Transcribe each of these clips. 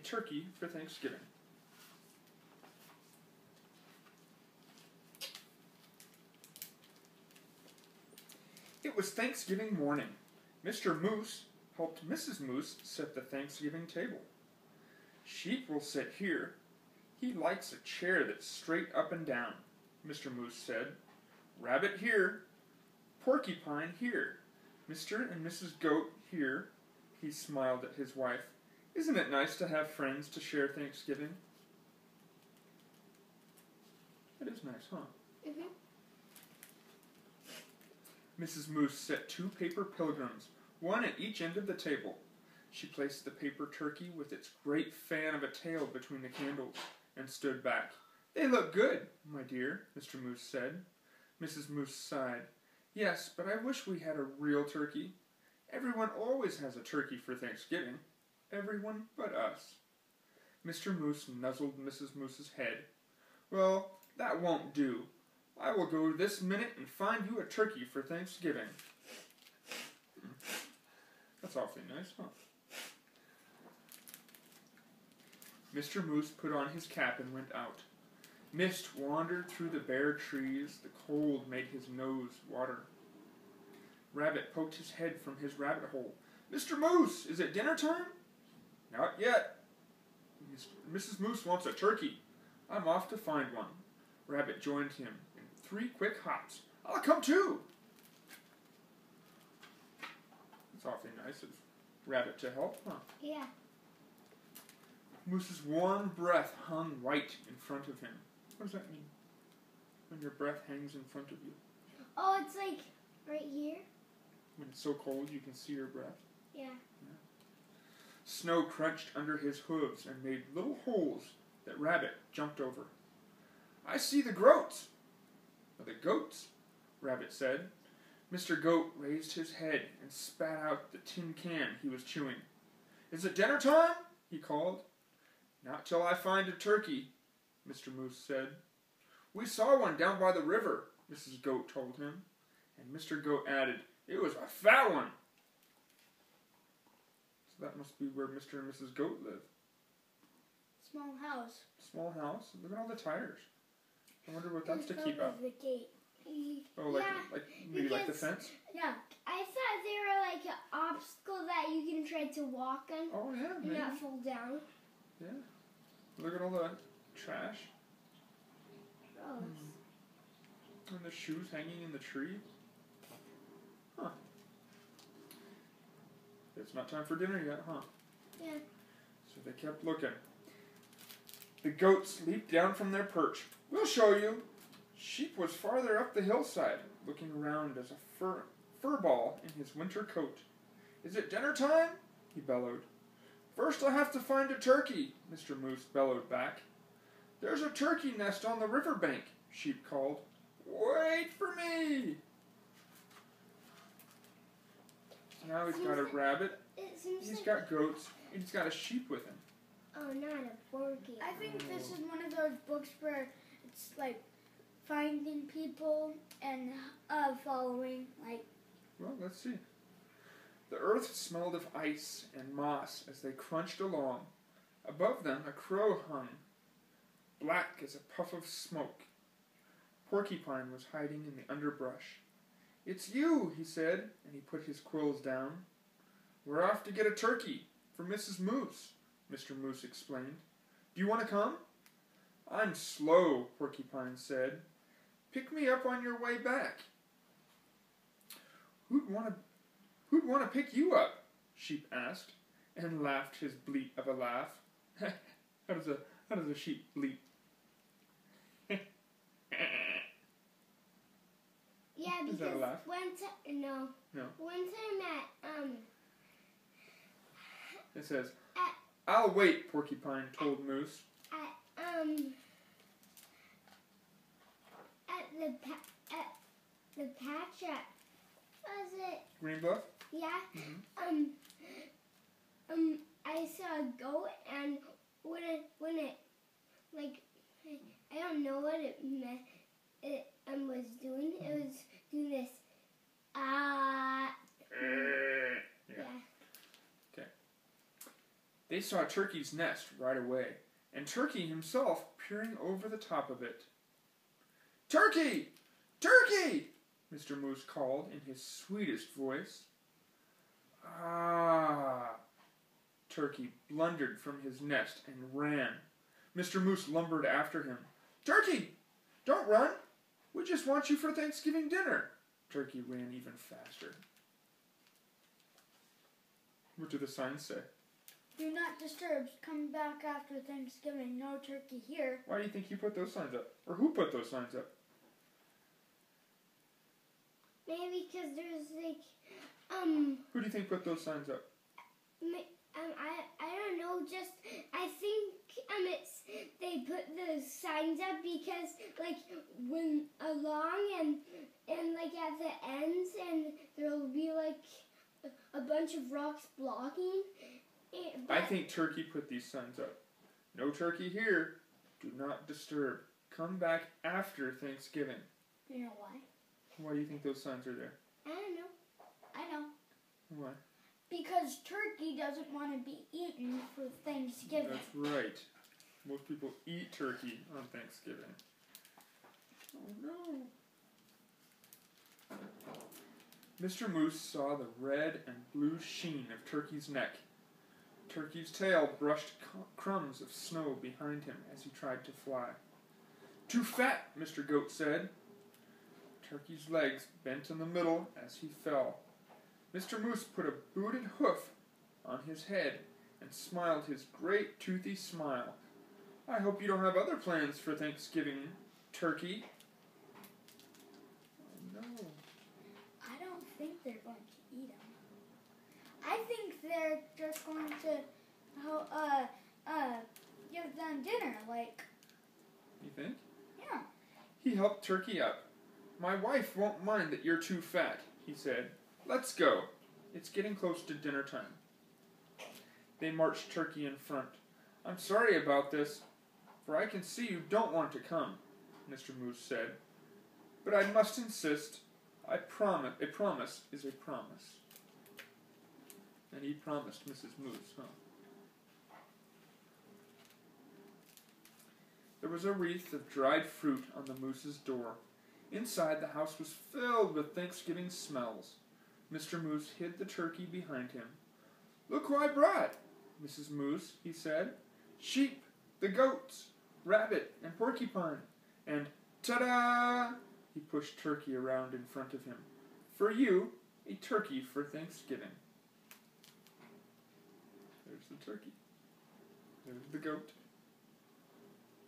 turkey for Thanksgiving. It was Thanksgiving morning. Mr. Moose helped Mrs. Moose set the Thanksgiving table. Sheep will sit here. He likes a chair that's straight up and down, Mr. Moose said. Rabbit here. Porcupine here. Mr. and Mrs. Goat here. He smiled at his wife. Isn't it nice to have friends to share Thanksgiving? It is nice, huh? Mm-hmm. Mrs. Moose set 2 paper pilgrims, one at each end of the table. She placed the paper turkey with its great fan of a tail between the candles and stood back. They look good, my dear, Mr. Moose said. Mrs. Moose sighed. Yes, but I wish we had a real turkey. Everyone always has a turkey for Thanksgiving. Everyone but us. Mr. Moose nuzzled Mrs. Moose's head. Well, that won't do. I will go this minute and find you a turkey for Thanksgiving. That's awfully nice, huh? Mr. Moose put on his cap and went out. Mist wandered through the bare trees. The cold made his nose water. Rabbit poked his head from his rabbit hole. Mr. Moose, is it dinner time? Not yet. Mrs. Moose wants a turkey. I'm off to find one. Rabbit joined him in 3 quick hops. I'll come too. It's awfully nice of Rabbit to help, huh? Yeah. Moose's warm breath hung white in front of him. What does that mean? When your breath hangs in front of you? Oh, it's like right here? When it's so cold you can see your breath? Yeah. Snow crunched under his hooves and made little holes that Rabbit jumped over. I see the groats. The goats, Rabbit said. Mr. Goat raised his head and spat out the tin can he was chewing. Is it dinner time? He called. Not till I find a turkey, Mr. Moose said. We saw one down by the river, Mrs. Goat told him. And Mr. Goat added, it was a fat one. So that must be where Mr. and Mrs. Goat live. Small house. Small house? Look at all the tires. I wonder what that's to keep up. The gate. Oh, like maybe like the fence? Yeah, I thought they were like an obstacle that you can try to walk on. Oh, yeah, and maybe. not fall down. Yeah. Look at all the trash. Gross. And the shoes hanging in the tree. Huh. It's not time for dinner yet, huh? Yeah. So they kept looking. The goats leaped down from their perch. We'll show you. Sheep was farther up the hillside, looking around as a fur ball in his winter coat. Is it dinner time? He bellowed. First I have to find a turkey, Mr. Moose bellowed back. There's a turkey nest on the riverbank, Sheep called. Wait for me! So now he's got a rabbit, he's got goats, and he's got a sheep with him. Oh, not a porky. I think this is one of those books where it's like finding people and following, like... Well, let's see. The earth smelled of ice and moss as they crunched along. Above them a crow hung, black as a puff of smoke. Porcupine was hiding in the underbrush. It's you, he said, and he put his quills down. We're off to get a turkey for Mrs. Moose, Mr. Moose explained. Do you want to come? I'm slow, Porcupine said. Pick me up on your way back. Who'd want to pick you up? Sheep asked, and laughed his bleat of a laugh. How does a sheep bleat? Yeah, because Is that a laugh? one time at It says, I'll wait, Porcupine told Moose. At the patch at, was it? Green Bluff? Yeah. Mm-hmm. I saw a goat, and when it like, I don't know what it meant. It was doing. It was doing this. Yeah. Yeah. Okay. They saw Turkey's nest right away, and Turkey himself peering over the top of it. "Turkey! Turkey!" Mr. Moose called in his sweetest voice. "Ah!" Turkey blundered from his nest and ran. Mr. Moose lumbered after him. "Turkey! Don't run! We just want you for Thanksgiving dinner." Turkey ran even faster. What do the signs say? Do not disturb. Come back after Thanksgiving. No turkey here. Why do you think you put those signs up? Or who put those signs up? Maybe because there's like, Who do you think put those signs up? I don't know. Just I think it's they put the signs up because like when along and like at the ends and there'll be like a bunch of rocks blocking. I think Turkey put these signs up. No turkey here. Do not disturb. Come back after Thanksgiving. You know why? Why do you think those signs are there? I don't know. I know. Why? Because turkey doesn't want to be eaten for Thanksgiving. That's right. Most people eat turkey on Thanksgiving. Oh no. Mr. Moose saw the red and blue sheen of Turkey's neck. Turkey's tail brushed crumbs of snow behind him as he tried to fly. "Too fat," Mr. Goat said. Turkey's legs bent in the middle as he fell. Mr. Moose put a booted hoof on his head and smiled his great toothy smile. "I hope you don't have other plans for Thanksgiving, Turkey." Oh no. I don't think they're going to eat them. I think they're just going to give them dinner, like. You think? Yeah. He helped Turkey up. "My wife won't mind that you're too fat," he said. "Let's go. It's getting close to dinner time." They marched Turkey in front. "I'm sorry about this, for I can see you don't want to come," Mr. Moose said. "But I must insist. A promise is a promise." And he promised Mrs. Moose, huh? There was a wreath of dried fruit on the moose's door. Inside, the house was filled with Thanksgiving smells. Mr. Moose hid the turkey behind him. "Look who I brought, Mrs. Moose," he said. "Sheep, the goats, rabbit, and porcupine. And ta-da!" He pushed Turkey around in front of him. "For you, a turkey for Thanksgiving." There's the turkey. There's the goat.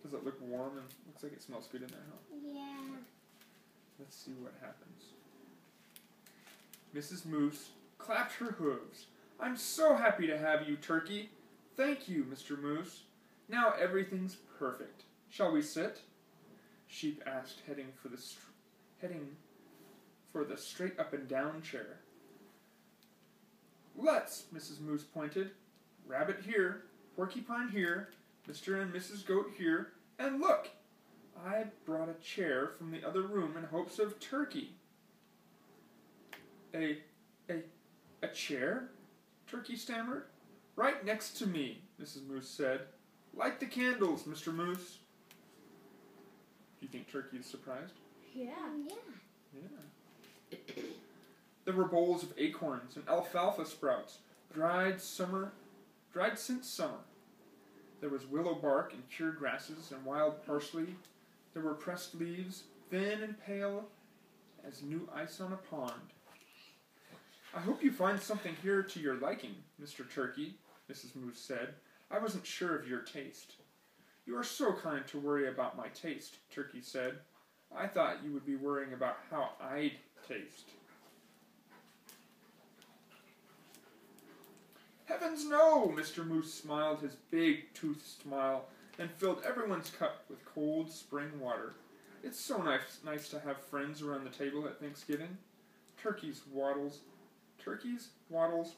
Does it look warm and looks like it smells good in there, huh? Yeah. Let's see what happens. Mrs. Moose clapped her hooves. "I'm so happy to have you, Turkey. Thank you, Mr. Moose. Now everything's perfect. Shall we sit?" Sheep asked, heading for the straight up and down chair. "Let's," Mrs. Moose pointed. "Rabbit here, porcupine here, Mr. and Mrs. Goat here, and look! I brought a chair from the other room in hopes of Turkey." A chair?" Turkey stammered. "Right next to me," Mrs. Moose said. "Light the candles, Mr. Moose." Do you think Turkey is surprised? Yeah. Yeah. There were bowls of acorns and alfalfa sprouts, dried since summer. There was willow bark and cured grasses and wild parsley. There were pressed leaves, thin and pale as new ice on a pond. "I hope you find something here to your liking, Mr. Turkey," Mrs. Moose said. "I wasn't sure of your taste." "You are so kind to worry about my taste," Turkey said. "I thought you would be worrying about how I'd taste." "Heavens no!" Mr. Moose smiled his big toothed smile and filled everyone's cup with cold spring water. "It's so nice to have friends around the table at Thanksgiving." Turkey's waddles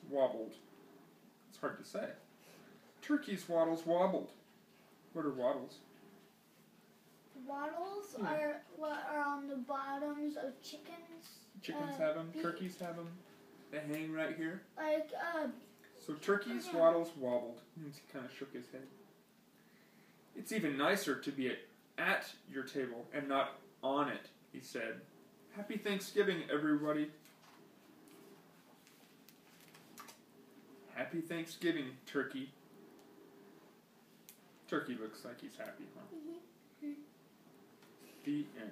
wobbled. It's hard to say. Turkey's waddles wobbled. What are waddles? Waddles are what are on the bottoms of chickens. Chickens have them. Turkeys have them. They hang right here. Like So So Turkey's waddles wobbled, and he kind of shook his head. It's even nicer to be at your table and not on it, he said. Happy Thanksgiving, everybody. Happy Thanksgiving, Turkey. Turkey looks like he's happy, huh? Mm-hmm. The end.